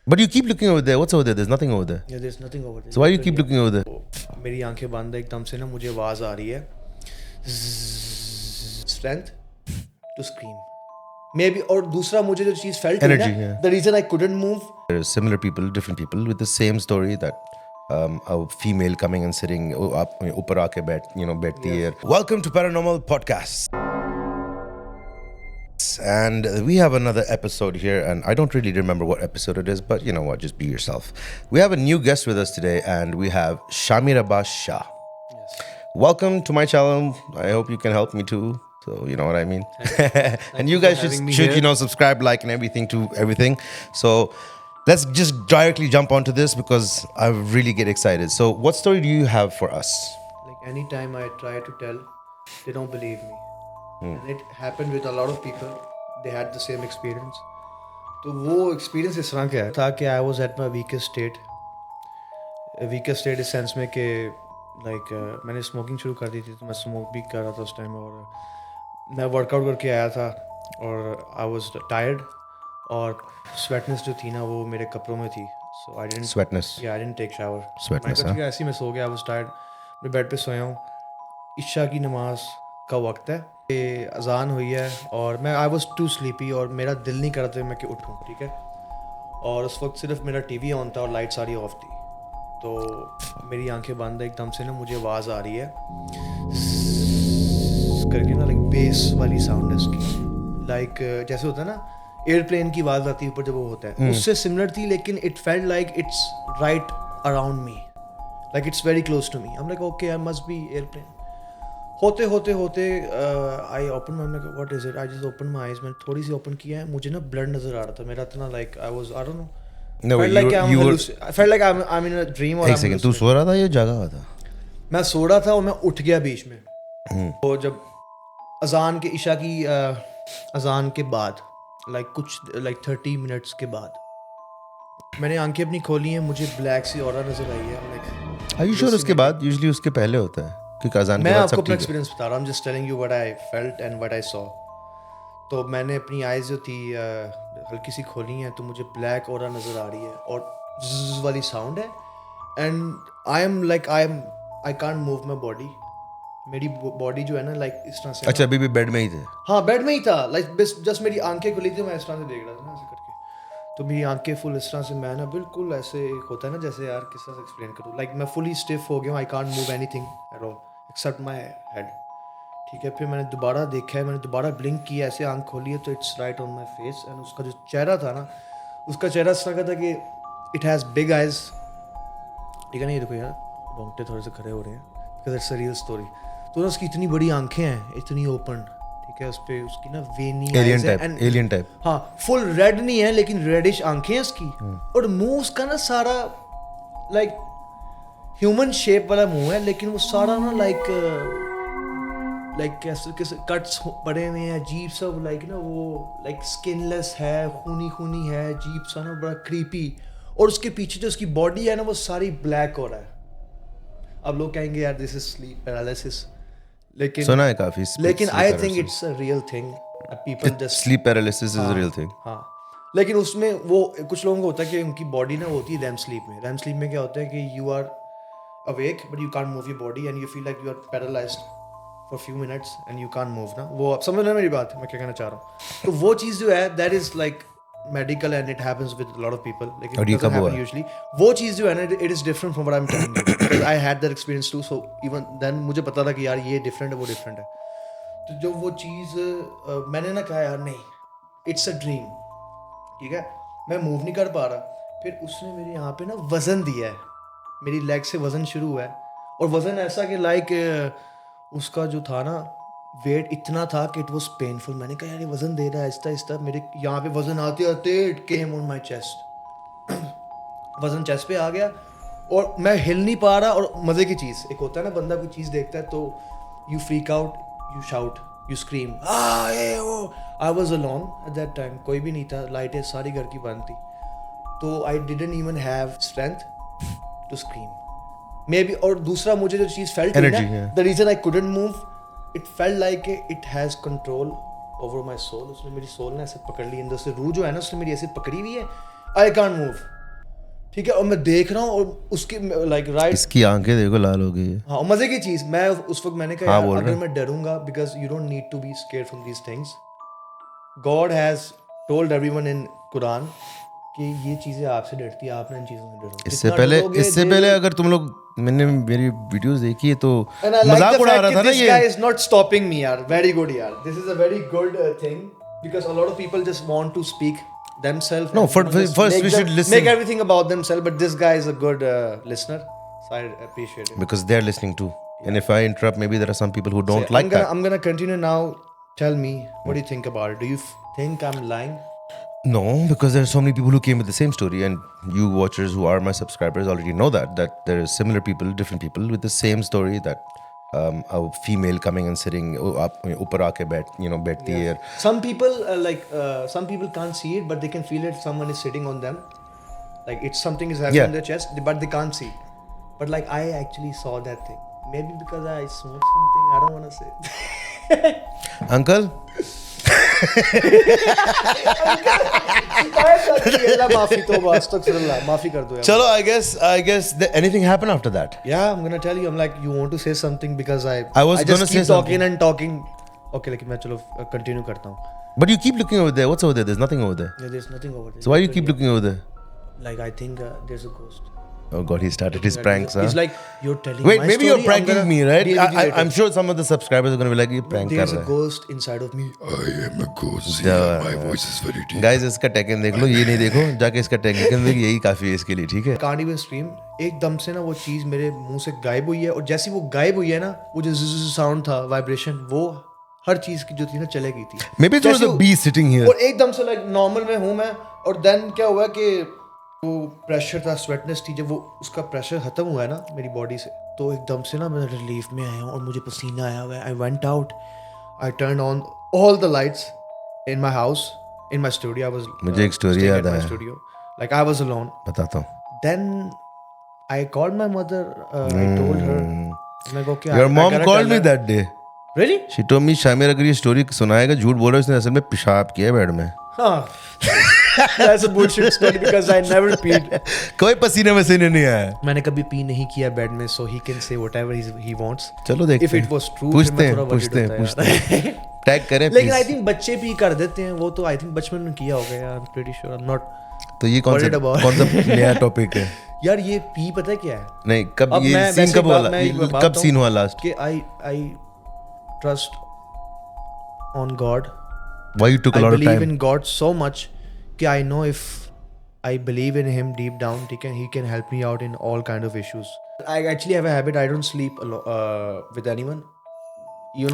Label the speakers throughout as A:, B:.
A: But you keep looking over there. What's over there? There's nothing over there.
B: Yeah, there's nothing over there.
A: So why you keep looking over there?
B: میری آنکھیں بند ہے ایک دم سے نا مجھے آواز آ رہی ہے strength to scream may be اور دوسرا مجھے جو چیز فیلٹ ہوئی نا the reason I couldn't move.
A: There are similar people, different people with the same story that a female coming and sitting up upar aake बैठती है. Welcome to Paranormal Podcast. And we have another episode here, and I don't really remember what episode it is, but you know what, just be yourself. We have a new guest with us today, and we have Shamir Abbas Shah.
B: Yes.
A: Welcome to my channel. I hope you can help me too. So you know what I mean. And you guys should subscribe, like, and everything to everything. So let's just directly jump onto this because I really get excited. So what story do you have for us?
B: Like anytime I try to tell, they don't believe me. And it happened with a lot of people. They had the same experience. تو وہ experience اس طرح کا تھا کہ I was at my weakest state اس sense میں کہ like میں نے اسموکنگ شروع کر دی تھی تو میں اسموک بھی کر رہا تھا اس ٹائم اور میں ورک آؤٹ کر کے آیا تھا اور آئی واز ٹائرڈ اور سویٹنس جو تھی نا وہ میرے کپڑوں میں تھی. سو آئی ڈنٹ ٹیک شاور. ایسے ہی میں سو گیا. I was tired. میں بیڈ پہ سویا ہوں. عشاء کی نماز کا وقت ہے. اذان ہوئی ہے اور میں آئی واز ٹو سلیپی اور میرا دل نہیں کرتا میں کہ اٹھوں. ٹھیک ہے. اور اس وقت صرف میرا ٹی وی آن تھا اور لائٹ ساری آف تھی. تو میری آنکھیں بند ہے ایک دم سے نا مجھے آواز آ رہی ہے کر کے نا لائک بیس والی ساؤنڈ ہے اس کی. لائک جیسے ہوتا ہے نا ایئر پلین کی آواز آتی ہے اوپر جب وہ ہوتا ہے اس سے سملر تھی لیکن it felt like it's right around me like it's very close to me. I am like okay I must be airplane. ہوتے I open what is it. I just open my eyes. میں نے تھوڑی C open کیا ہے. مجھے نا blood نظر آ رہا تھا. میرا اتنا like I was I don't know.
A: تو سو رہا تھا یا جاگا ہوا تھا؟
B: میں سو رہا تھا اور میں اٹھ گیا بیچ میں. تو جب اذان کے عشاء کی اذان کے بعد لائک 30 منٹس کے بعد میں نے آنکھیں اپنی کھولی ہیں. مجھے بلیک سی اورا نظر آئی ہے.
A: Are you sure اس کے بعد؟ یوزلی اس کے پہلے ہوتا ہے کیونکہ اذان کے بعد
B: میں آپ کو اپنا ایکسپیرینس بتا رہا ہوں. Just telling you what I felt and what I saw. تو میں نے اپنی آئیز جو تھی ہلکی سی کھولی ہیں تو مجھے بلیک اورا نظر آ رہی ہے اور زز والی ساؤنڈ ہے. And I can't move my body. میری باڈی جو ہے نا لائک اس طرح سے.
A: اچھا ابھی بھی بیڈ میں ہی تھے؟
B: ہاں بیڈ میں ہی تھا. لائک جسٹ میری آنکھیں کھلی تھی. میں اس طرح سے دیکھ رہا تھا نا ایسے کر کے. تو میری آنکھیں فل اس طرح سے میں نا بالکل ایسے ہوتا ہے نا جیسے یار کس طرح سے ایکسپلین کروں. لائک میں فلی اسٹیف ہو گیا ہوں. I can't move anything at all except my head. ٹھیک ہے. پھر میں نے دوبارہ دیکھا ہے. میں نے دوبارہ بلنک کیا ایسے آنکھ کھولی ہے تو it's right on my face. And اس کا جو چہرہ تھا نا اس کا چہرہ اس طرح کا تھا کہ اٹ ہیز بگ آئیز. ٹھیک ہے نا. یہ دیکھو یار رونگٹے تھوڑے سے کھڑے ہو رہے ہیں because it's a real story. تو نا اس کی اتنی بڑی آنکھیں ہیں اتنی اوپن. ٹھیک ہے. اس پہ اس کی نا وینی
A: ایلین ٹائپ.
B: ہاں فل ریڈ نہیں ہے لیکن ریڈش آنکھیں ہیں اس کی. اور منہ اس کا نا سارا لائک ہیومن شیپ والا منہ ہے لیکن وہ سارا نا لائک کیسے کٹس پڑے ہوئے ہیں عجیب سا. لائک نا وہ لائک اسکن لیس ہے خونی ہے عجیب سا نا بڑا کریپی. اور اس کے پیچھے جو اس کی باڈی ہے نا وہ ساری بلیک ہو رہا ہے. اب لوگ کہیں گے یار دس از سلیپ پیرالائسس لیکن
A: سنا ہے کافی.
B: لیکن I think it's a real thing. People just
A: sleep paralysis is a real thing.
B: ہاں لیکن اس میں وہ کچھ لوگوں کو ہوتا ہے کہ ان کی باڈی نا ہوتی ہے ریم سلیپ میں. ریم سلیپ میں کیا ہوتا ہے کہ you are awake but you can't move your body and you feel like you are paralysed for few minutes and you can't move نا. وہ آپ سمجھ رہے ہیں میری بات میں کیا کہنا چاہ رہا ہوں. تو وہ چیز جو ہے that is like medical and it happens with lot of people لیکن یوزلی وہ چیز جو ہے نا it is different from what I am telling you because I had that experience too. So even then مجھے پتا تھا کہ یار یہ ڈفرینٹ ہے وہ ڈفرینٹ ہے. تو جو وہ چیز میں نے نا کہا یار نہیں اٹس اے ڈریم. ٹھیک ہے. میں موو نہیں کر پا رہا. پھر اس نے میرے یہاں پہ نا وزن دیا ہے. میری لیگ سے وزن شروع ہوا ہے اور وزن ایسا کہ لائک اس کا جو تھا نا ویٹ اتنا تھا کہ اٹ واز پینفل. میں نے کہا یار یہ وزن دے رہا ہے آہستہ آہستہ. میرے یہاں پہ وزن آتے آتے it came on my chest. وزن چیسٹ پہ آ گیا اور میں ہل نہیں پا رہا. اور مزے کی چیز ایک ہوتا ہے نا بندہ کوئی چیز دیکھتا ہے تو you freak out you shout you scream. I was alone at that time. کوئی بھی نہیں تھا. لائٹیں ساری گھر کی بند تھی. تو I didn't even have strength to scream may be. اور دوسرا مجھے جو چیز فیلٹ ہوئی نا the reason I couldn't move it felt like it has control over my soul. اس نے میری سول نے ایسے پکڑ لی. اندر سے روح جو ہے نا اس نے میری ایسے پکڑی ہوئی ہے. I can't move. ٹھیک ہے, اور میں دیکھ رہا ہوں اور اس کی لائک رائٹ,
A: اس کی آنکھیں دیکھو لال ہو گئی ہے.
B: ہاں مزے کی چیز, میں اس وقت میں نے کہا اگر میں ڈروں گا, because you don't need to be scared from these things. God has told everyone in Quran کہ یہ چیزیں آپ سے ڈرتی ہیں, آپ نے ان چیزوں سے ڈرو.
A: اس سے پہلے اگر تم لوگ, میں نے میری ویڈیوز دیکھی ہے تو مذاق اڑا رہا تھا نا یہ.
B: This guy is not stopping me yaar, very good yaar, this is a very good thing because a lot of people just want to speak themselves.
A: No, first we should listen,
B: make everything about themselves, but this guy is a good listener, so I appreciate it
A: because they are listening too. And if I interrupt, maybe there are some people who don't like that.
B: I'm gonna continue now. Tell me, what do you think about it? Do you think I'm lying?
A: No, because there are so many people who came with the same story, and you watchers who are my subscribers already know that there are similar people, different people with the same story, that a female coming and sitting upar aake बैठती है.
B: Some people some people can't see it, but they can feel it. Someone is sitting on them, like it's something is happening in their chest, but they can't see. But like I actually saw that thing. Maybe because I smoked something. I don't want to say.
A: Uncle. Chalo, I guess anything happened after that?
B: Yeah, I'm gonna tell you. I'm like, you want to say something because I
A: was
B: just
A: gonna
B: keep
A: say
B: talking and talking. Okay, like मैं चलो continue करता हूँ.
A: But you keep looking over there. What's over there? There's nothing over there.
B: Yeah, there's nothing over there.
A: So why you keep looking over there?
B: Like I think there's a ghost.
A: Oh God, he started his pranks.
B: He's like, you're telling.
A: Wait,
B: my
A: maybe
B: story,
A: you're pranking me, right? I'm sure some of the subscribers are going to be like, "You prank kar
B: There's
A: raha
B: a
A: hai."
B: ghost inside of me.
C: I am a ghost. See, my voice is very deep.
A: Guys, इसका टैगन देख लो, ये नहीं देखो, जाके इसका टैगन देख, यही काफी है इसके लिए, ठीक है?
B: Can't even scream. एकदम से ना वो चीज मेरे मुंह से गायब हुई है, और जैसे वो गायब हुई है ना, वो जो साउंड था, वाइब्रेशन, वो हर चीज की जो थी ना चले गई थी.
A: Maybe there was a bee sitting here.
B: और एकदम से लाइक नॉर्मल में हूँ मैं, और देन क्या हुआ कि वो प्रेशर था, स्वेटनेस थी, जब वो उसका प्रेशर खत्म हुआ है ना मेरी बॉडी से, तो एकदम से ना मैं रिलीफ में आया हूँ और मुझे पसीना आया हुआ है. I went out, I turn on all the lights in my house, in my studio. I was,
A: मुझे एक स्टोरी याद आया,
B: studio, like I was alone.
A: बताता हूँ.
B: Then I called my mother, I told her, मैं को क्या,
A: Your mom called me that day.
B: Really?
A: She told me, Shamir अगर ये स्टोरी सुनाएगा, झूठ बोल रहा है, उसने असल में पेशाब किया बेड में.
B: हाँ. That's a bullshit story because I never peed.
A: कोई पसीने वसीने नहीं आया.
B: मैंने कभी पी नहीं किया बेड में, so he can say whatever he wants.
A: चलो देखते
B: हैं. If it was true,
A: पूछते हैं. टैग करें.
B: लेकिन I think बच्चे पी कर देते हैं, वो तो I think बचपन में किया होगा यार. I'm pretty sure. I'm not.
A: तो ये कौन सा नया टॉपिक है?
B: यार ये पी पता है क्या है?
A: नहीं, कब ये सीन कब हुआ? कब सीन हुआ लास्ट?
B: कि I trust on God.
A: Why you took a lot of time?
B: I believe in God so much कि I know if I believe in him deep down, he can help me out in all kind of issues. I actually have a habit, I don't sleep with anyone.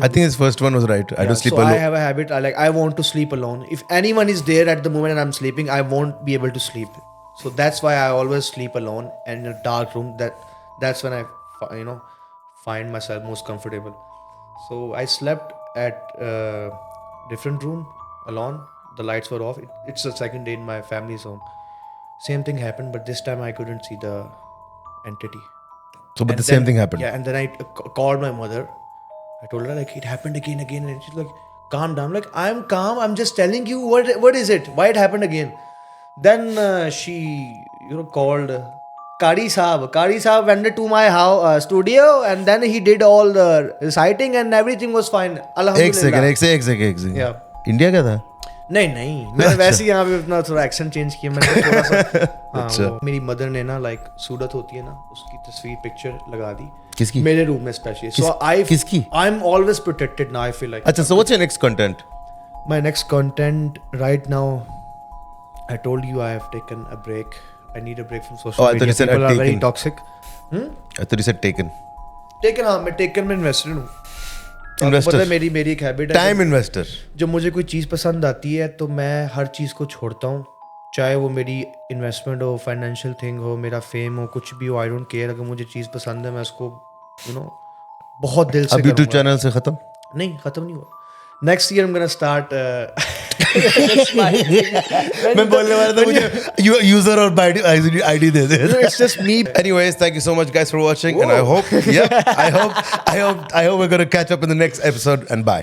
A: I think his first one was right. I don't sleep alone.
B: I have a habit, I want to sleep alone. If anyone is there at the moment and I'm sleeping, I won't be able to sleep. So that's why I always sleep alone and in a dark room. That's when I find myself most comfortable. So I slept at different room alone. The lights were off. It's the second day in my family's home. Same thing happened, but this time I couldn't see the entity.
A: So, but the same thing happened.
B: Yeah, and then I called my mother. I told her like it happened again, and she's like, "Calm down." Like, I'm calm. I'm just telling you what is it? Why it happened again? Then she called Qari Saab. Qari Saab went to my house studio, and then he did all the reciting, and everything was fine. Alhamdulillah.
A: एक second.
B: Yeah.
A: India का था?
B: नहीं, मैंने वैसे यहाँ पे अपना थोड़ा एक्सेंट चेंज किया मैंने थोड़ा सा. हाँ, मेरी मदर ने ना लाइक सूरत होती है ना, उसकी तस्वीर पिक्चर लगा दी.
A: किसकी?
B: मेरे रूम में स्पेशली. So
A: किसकी?
B: I'm always protected now. I feel like.
A: अच्छा, so what's your next content?
B: My next content right now, I told you I have taken a break. I need a break from social media.
A: I thought you said
B: people are very
A: taken.
B: toxic.
A: I thought you said taken.
B: Taken, हाँ, मैं taken में invested हूँ.
A: Investor.
B: पता है मेरी एक habit है.
A: Time investor.
B: जब मुझे कोई चीज़ पसंद आती है तो मैं हर चीज़ को छोड़ता हूँ, चाहे वो मेरी इन्वेस्टमेंट हो, फाइनेंशियल थिंग हो, मेरा फेम हो, कुछ भी हो. I don't care. अगर मुझे चीज़ पसंद है मैं उसको बहुत दिल से
A: अब यूट्यूब चैनल से खत्म?
B: नहीं, खत्म नहीं हुआ. Next year I'm gonna start.
A: मैं बोलने वाला था मुझे यूजर और ID they they.
B: It's just me.
A: Anyways, thank you so much guys for watching. Whoa. And I hope we're gonna catch up in the next episode, and bye.